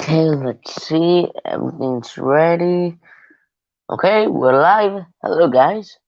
Okay, let's see. Everything's ready. Okay, we're live. Hello, guys.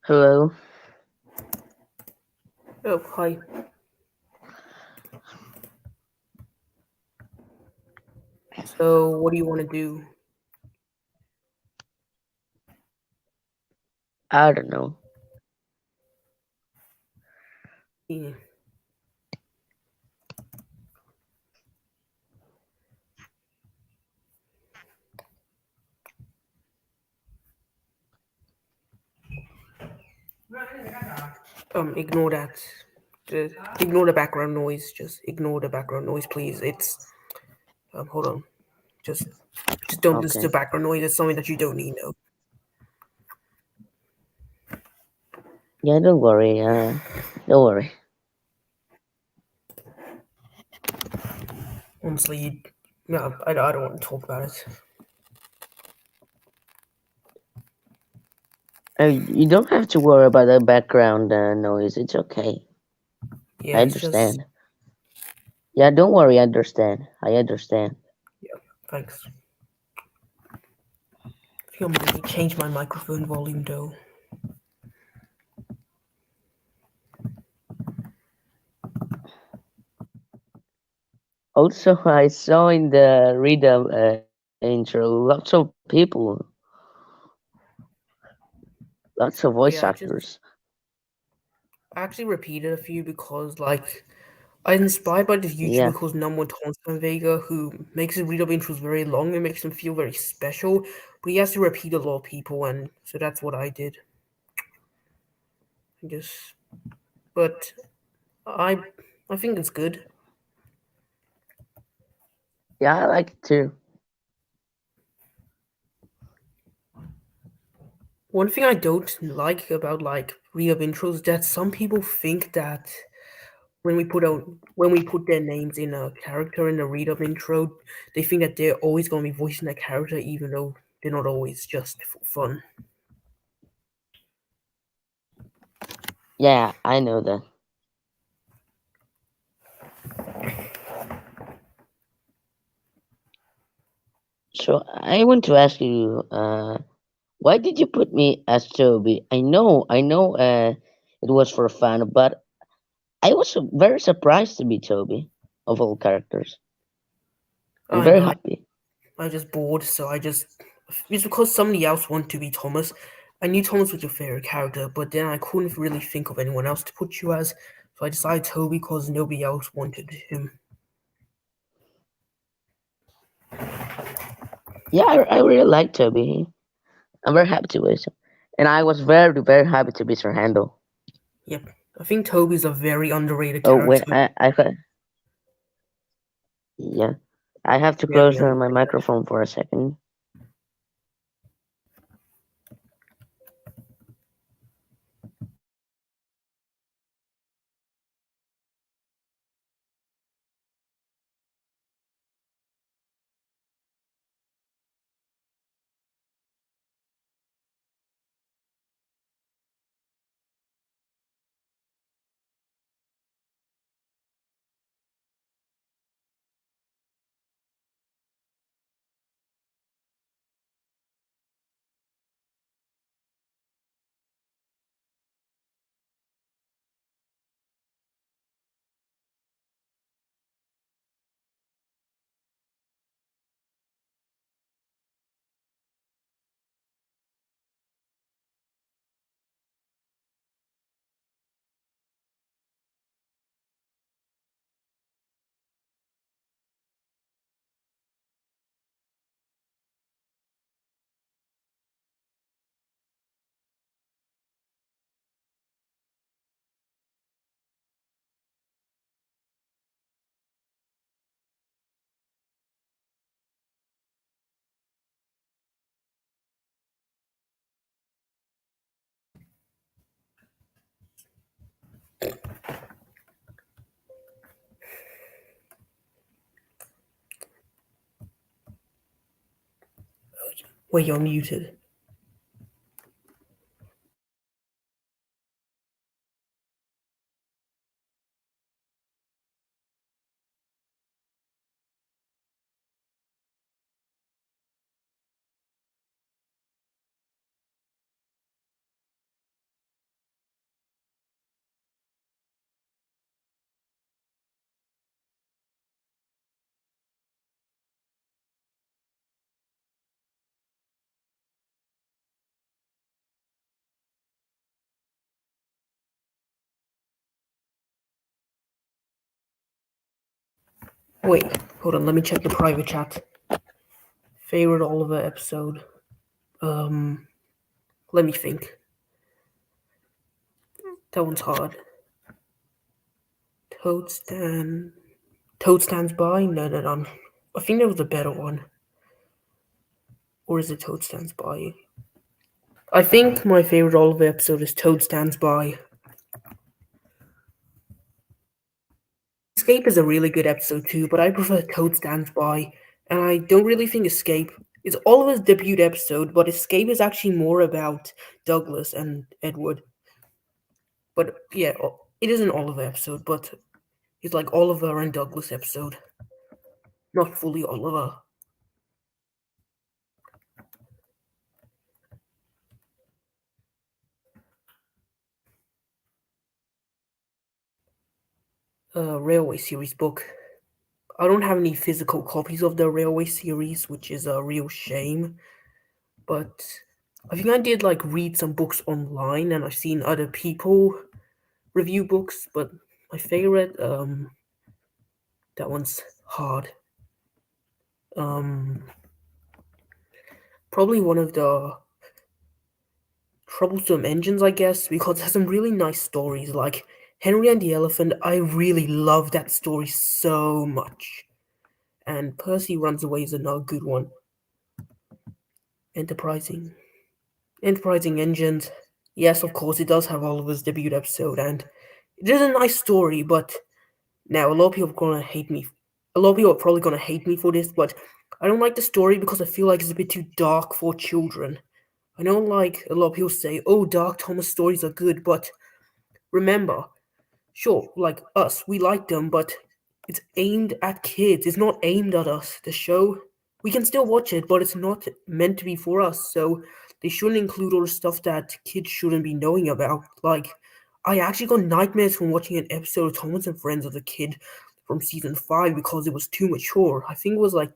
Hello. Oh, hi. So, what do you want to do? I don't know. Yeah. Ignore that. Just ignore the background noise. Just ignore the background noise, please. Hold on. Just, just don't listen to Okay. background noise. It's something that you don't need. No. Yeah, don't worry. Don't worry. Honestly, no, I don't want to talk about it. You don't have to worry about the background noise. It's okay. I Yeah, it's just. understand. Yeah, don't worry. I understand. I understand. Yeah, thanks. I think I'm gonna change my microphone volume though. Also, I saw in the rhythm intro lots of people, lots of voice Yeah, actors. I actually repeated a few because I inspired by this Yeah, YouTuber called Number Thompson Vega who makes his read-up intros very long and makes them feel very special, but he has to repeat a lot of people, and so that's what I did. I guess, but I I think it's good. yeah, I like it too. One thing I don't like about read-up intros is that some people think that when we put their names in a character in the read-up intro, they think that they're always going to be voicing that character, even though they're not always just for fun. Yeah, I know that. So I want to ask you, why did you put me as Toby? I know, it was for fun, but I was very surprised to be Toby of all characters. I'm I very know. happy. I just bored, so I just it's because somebody else wanted to be Thomas. I knew Thomas was your favorite character, but then I couldn't really think of anyone else to put you as, so I decided Toby because nobody else wanted him. Yeah, I really like Toby. I'm very happy to be him. And I was very, very happy to be Sir Handel. Yep, I think Toby's a very underrated Oh, wait, character. yeah, I have to Very close my underrated. microphone for a second. Wait, you're muted. Wait, hold on. Let me check the private chat. Favorite Oliver episode. Um, Let me think. That one's hard. Toad stand. Toad stands by. No, no, no. I think there was a better one. Or is it Toad stands by? I think my favorite Oliver episode is Toad stands by. Escape is a really good episode too, but I prefer Toad Stands By, and I don't really think Escape is Oliver's debut episode, but Escape is actually more about Douglas and Edward. But yeah, it is an Oliver episode, but it's like Oliver and Douglas episode, not fully Oliver. Railway series book. I don't have any physical copies of the Railway series, which is a real shame. But I think I did like read some books online, and I've seen other people review books, but my favorite, that one's hard. Um, Probably one of the Troublesome Engines, I guess, because it has some really nice stories. Like Henry and the Elephant, I really love that story so much. And Percy Runs Away is another good one. Enterprising. Enterprising Engines. Yes, of course, it does have Oliver's debut episode, and it is a nice story, but now, a lot of people are gonna hate me. A lot of people are probably gonna hate me for this, but I don't like the story because I feel like it's a bit too dark for children. I know, like, a lot of people say, oh, Dark Thomas stories are good, but remember, sure, like us, we like them, but it's aimed at kids. It's not aimed at us. The show, we can still watch it, but it's not meant to be for us. So they shouldn't include all the stuff that kids shouldn't be knowing about. Like, I actually got nightmares from watching an episode of Thomas and Friends as a kid from season 5 because it was too mature. I think it was like,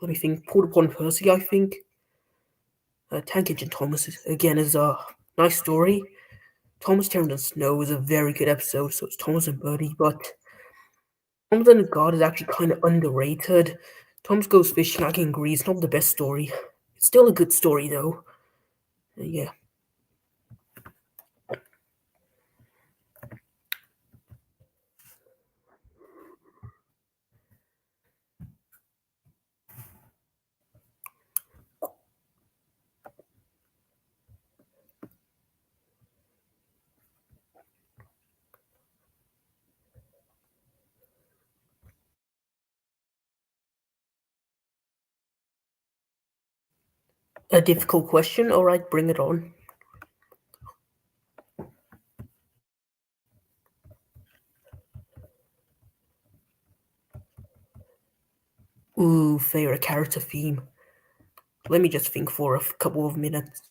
let me think, Port Upon Percy, I think. Tank Engine Thomas, again, is a nice story. Thomas Terrence and Snow is a very good episode, so it's Thomas and Birdie, but Thomas and the God is actually kind of underrated. Thomas Goes Fishing, I can agree, it's not the best story. It's still a good story, though. Yeah. A difficult question? Alright, bring it on. Ooh, favorite character theme. Let me just think for a couple of minutes.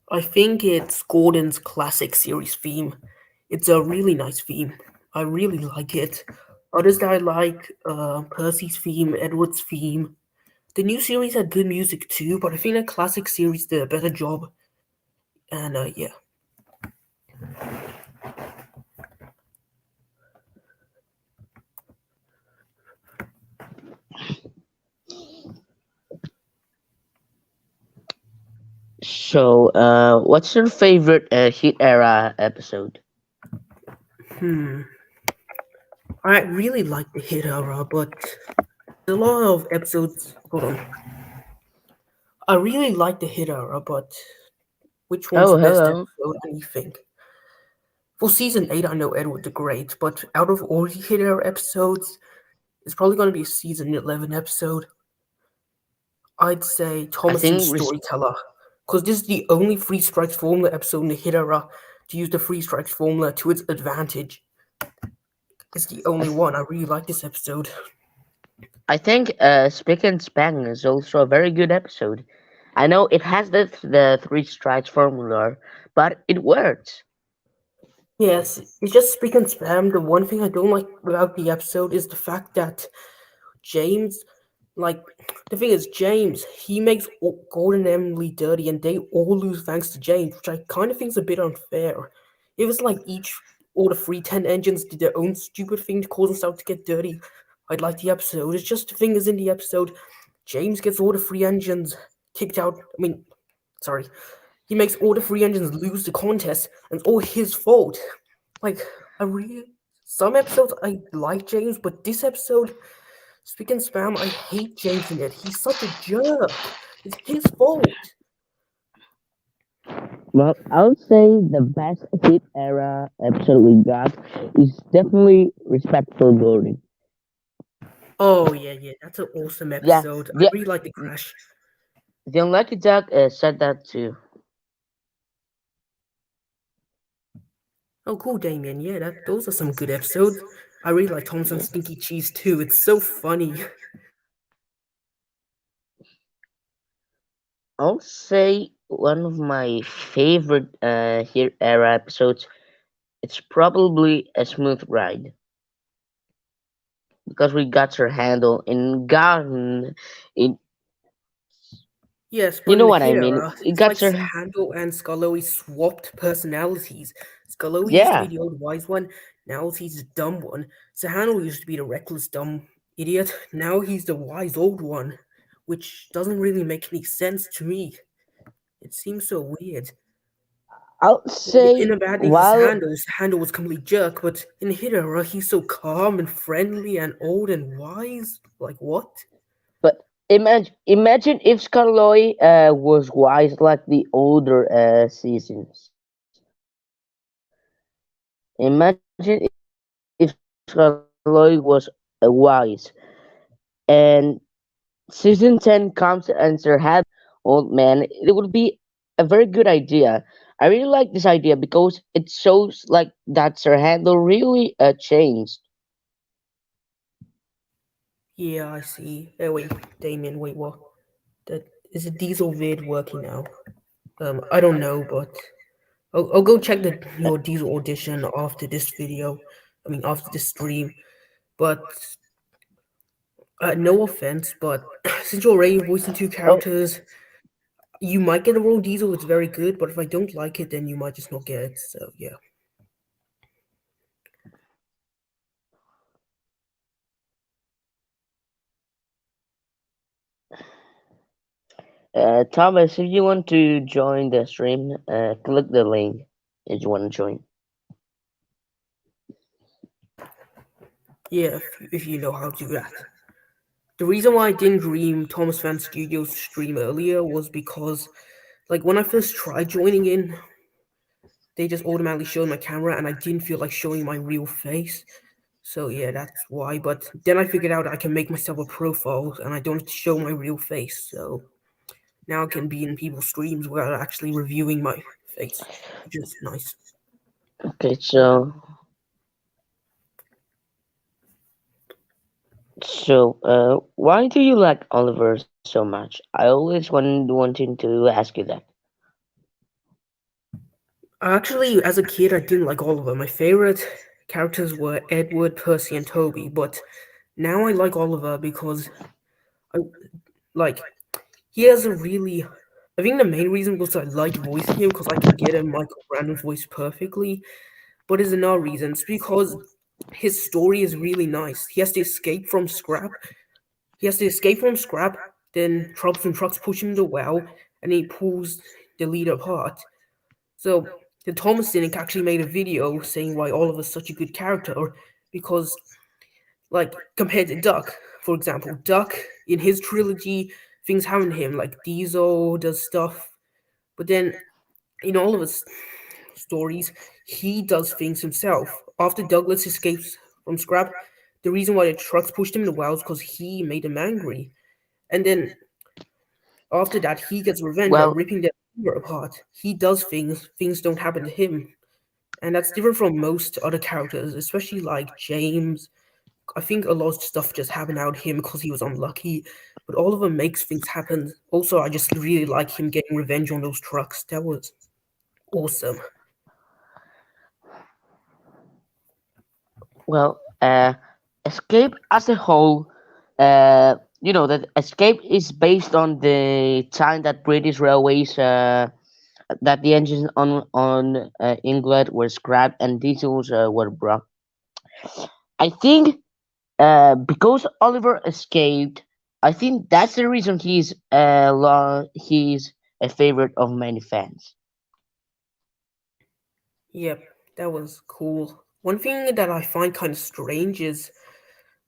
I think it's Gordon's classic series theme. It's a really nice theme. I really like it. Others that I like, Percy's theme, Edward's theme. The new series had good music too, but I think the classic series did a better job. And yeah. So, what's your favorite Heat era episode? Hmm. I really like the Hit era, but a lot of episodes. Hold on. I really like the Hit era, but which one's Oh, the best hello. episode? Let me think. For season 8, I know Edward the Great, but out of all the Hit era episodes, it's probably going to be a season 11 episode. I'd say I Thomas and think Storyteller, because this is the only Free Strikes Formula episode in the Hit era to use the Free Strikes Formula to its advantage. It's the I, only th- one. I really like this episode. I think Spick and Span is also a very good episode. I know it has the three strikes formula, but it works. Yes, it's just speak and spam. The one thing I don't like about the episode is the fact that James, like, the thing is, James, he makes Gordon and Emily dirty, and they all lose thanks to James, which I kind of think is a bit unfair. If it's like all the 310 engines did their own stupid thing to cause themselves to get dirty, I'd like the episode. It's just the thing is, in the episode, James gets all the free engines kicked out. I mean, sorry, he makes all the free engines lose the contest, and it's all his fault. Like, I really. Some episodes I like James, but this episode, speaking spam, I hate James in it. He's such a jerk. It's his fault. Well, I would say the best hit era episode we got is definitely Respectful Gordon. Oh yeah, yeah, that's an awesome Yeah, episode. I the really like the crash. the Unlucky Duck said that too. Oh, cool, Damien. Yeah, those are some good episodes. I really like Thompson's Stinky Cheese too. It's so funny. I'll say one of my favorite hit era episodes. It's probably A Smooth Ride because we got her handle and gotten it. Yes, You but know in what I here, mean? It it's got like her. Handel and Scully swapped personalities. Scully used to be Yeah, the old wise one, now he's the dumb one. Handel used to be the reckless dumb idiot, now he's the wise old one, which doesn't really make any sense to me. It seems so weird. I'll In say a bad day for while, Handel was a complete jerk, but in Hidara, he's so calm and friendly and old and wise. Like, what? but imagine if Scarloy was wise like the older seasons. Imagine if Scarloy was wise and season 10 comes and Sir had old man. It would be a very good idea. I really like this idea because it shows like that Sir Handel really changed. Yeah, I see. Wait, Damien, wait, what? That is a diesel vid working now. I don't know, but I'll go check your diesel audition after this video. I mean, after this stream. But no offense, but since you're already voicing two Oh, characters, you might get a role diesel. It's very good, but if I don't like it, then you might just not get it. So yeah. Thomas, if you want to join the stream, click the link if you want to join. Yeah, if you know how to do that. The reason why I didn't dream Thomas Fan Studios stream earlier was because, like, when I first tried joining in, they just automatically showed my camera, and I didn't feel like showing my real face. So yeah, that's why. But then I figured out I can make myself a profile, and I don't have to show my real face. So now I can be in people's streams without actually reviewing my face, which is nice. Okay, so why do you like Oliver so much? I always wanting to ask you that. Actually, as a kid, I didn't like all of them. My favorite characters were Edward, Percy, and Toby. But now I like Oliver because I like he has a really. I think the main reason was I like voicing him because I can get a Michael Brandon voice perfectly. But there's another reason. It's because his story is really nice. He has to escape from Scrap. He has to escape from Scrap. Then Trumps and Trucks push him to the well, and he pulls the leader apart. So the Thomas Cynic actually made a video saying why Oliver's such a good character, because like compared to Duck, for example, Duck in his trilogy, things happen to him like Diesel does stuff, but then in all of his stories, he does things himself. After Douglas escapes from Scrap, the reason why the trucks pushed him in the wells because he made him angry, and then after that, he gets revenge by Well, ripping their finger apart. He does things, things don't happen to him. And that's different from most other characters, especially like James. I think a lot of stuff just happened out of him because he was unlucky, but Oliver makes things happen. Also, I just really like him getting revenge on those trucks. That was awesome. Well, Escape as a whole, that Escape is based on the time that British Railways, that the engines on England were scrapped and diesels were brought. I think because Oliver escaped, I think that's the reason he's a favorite of many fans. Yep, that was cool. One thing that I find kind of strange is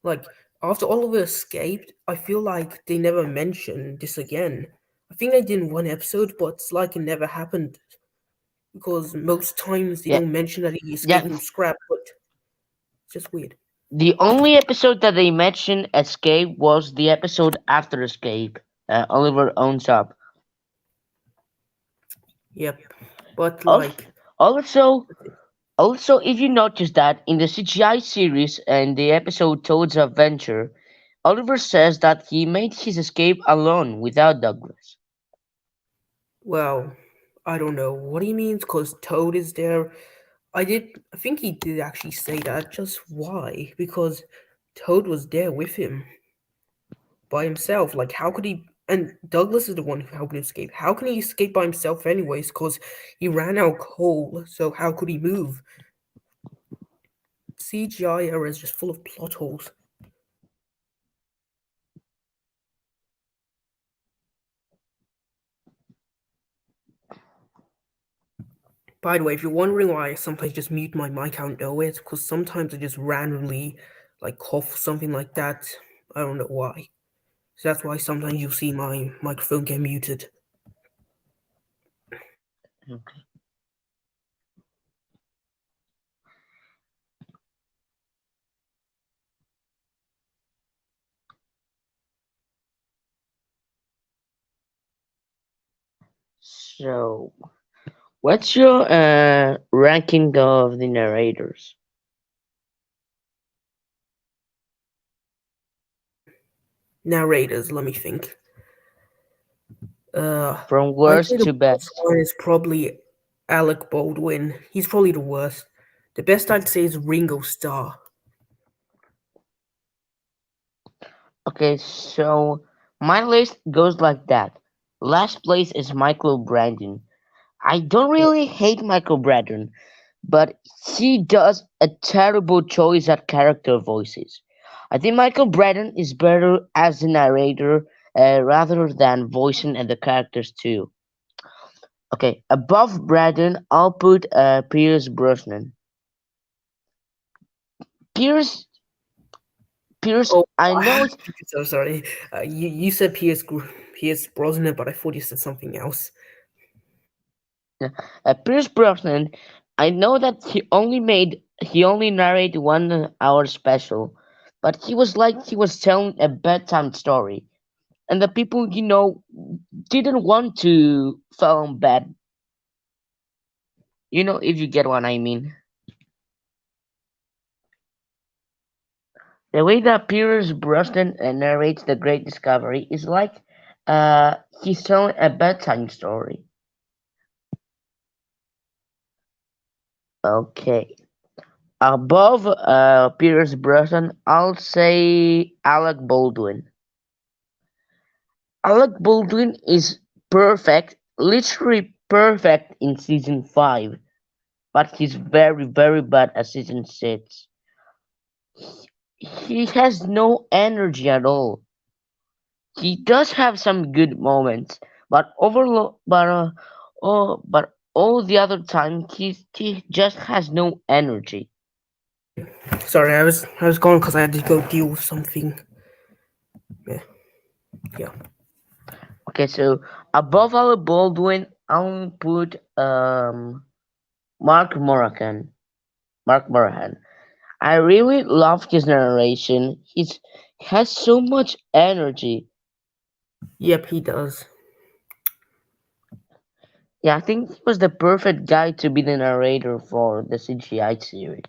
like after Oliver escaped, I feel like they never mentioned this again. I think they did in one episode, but it's like it never happened because most times they Yeah, don't mention that he escaped yeah. from scrap, but it's just weird. The only episode that they mentioned Escape was the episode after Escape. Oliver owns up. Yep. But Al- like Also, also, if you notice that in the CGI series and the episode Toad's Adventure, Oliver says that he made his escape alone without Douglas. well, I don't know what he means because Toad is there. I think he did actually say that. Just why? Because Toad was there with him by himself. Like, how could he? And Douglas is the one who helped him escape. How can he escape by himself, anyways? Because he ran out cold. So how could he move? CGI era is just full of plot holes. By the way, if you're wondering why I sometimes just mute my mic out of nowhere, it's because sometimes I just randomly like cough something like that. I don't know why. So that's why sometimes you'll see my microphone get muted. Okay. So, what's your ranking of the narrators Narrators, let me think. Uh, from I'd say worst the to worst best? one is probably Alec Baldwin. He's probably the worst. The best I'd say is Ringo Starr. Okay, so my list goes like that. Last place is Michael Brandon. I don't really hate Michael Brandon, but he does a terrible choice at character voices. I think Michael Brandon is better as a narrator rather than voicing the characters too. Okay, above Brandon, I'll put Pierce Brosnan. Pierce, Pierce, Oh, I know so sorry. You said Pierce Brosnan, but I thought you said something else. Pierce Brosnan. I know that he only narrated 1 hour special, but he was like he was telling a bedtime story, and the people didn't want to film bad. If you get what I mean. The way that Pierce Brosnan narrates the Great Discovery is like he's telling a bedtime story. Okay. Above Pierce Brosnan, I'll say Alec Baldwin. Alec Baldwin is perfect, literally perfect in season 5, but he's very, very bad at season 6. He has no energy at all. He does have some good moments, but but all the other time he just has no energy. Sorry, I was gone because I had to go deal with something. Yeah, yeah, Okay, so above Alec Baldwin, I'll put Mark Morahan. Mark Morahan. I really love his narration. He has so much energy. yep, he does. Yeah, I think he was the perfect guy to be the narrator for the CGI series.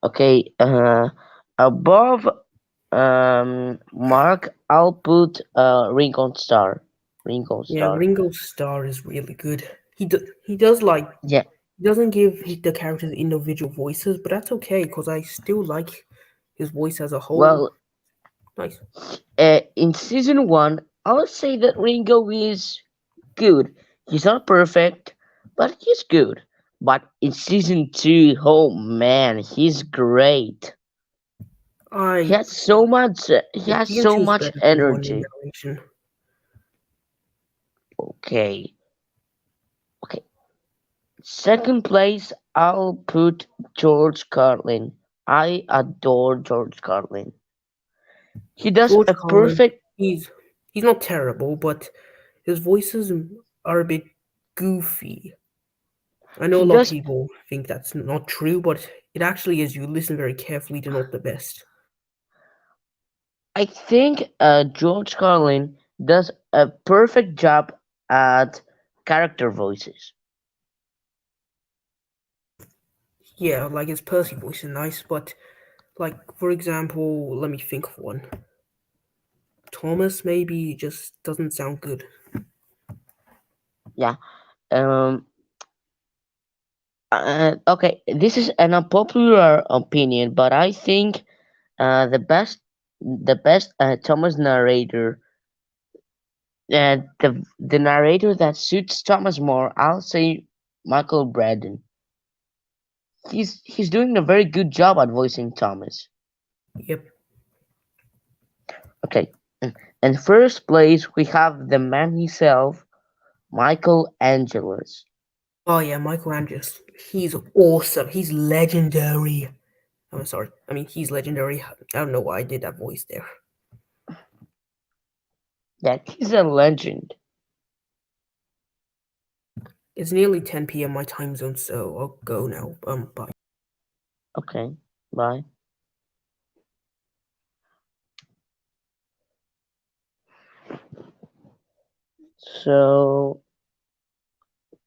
Okay, above Mark, I'll put Ringo Starr. Ringo Yeah, Starr. Ringo Starr is really good. He does like Yeah, He doesn't give the characters individual voices, but that's okay because I still like his voice as a whole. Well, Nice. in season one, I would say that Ringo is good. He's not perfect, but he's good. But in season two, oh man, he's great. He I has so much. He has season so two is much better than one in energy. narration. Okay, okay. Second place, I'll put George Carlin. I adore George Carlin. He does George a Carlin, perfect. he's not terrible, but his voices are a bit goofy. I know He a lot of does. people think that's not true, but it actually is. You listen very carefully, they're not the best. I think George Carlin does a perfect job at character voices. Yeah, like his Percy voice is nice, but like for example, let me think of one. Thomas maybe just doesn't sound good. Yeah. Um. Okay. This is an unpopular opinion, but I think the best Thomas narrator, the narrator that suits Thomas more, I'll say Michael Braden. He's doing a very good job at voicing Thomas. Yep. Okay. In first place, we have the man himself, Michael Angeles. Oh yeah, Michael Andrews. He's awesome. He's legendary. I'm sorry. I mean, he's legendary. I don't know why I did that voice there. Yeah, he's a legend. It's nearly 10 p.m. my time zone, so I'll go now. Bye. Okay, bye. So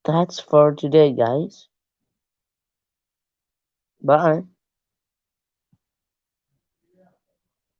that's for today, guys. Bye.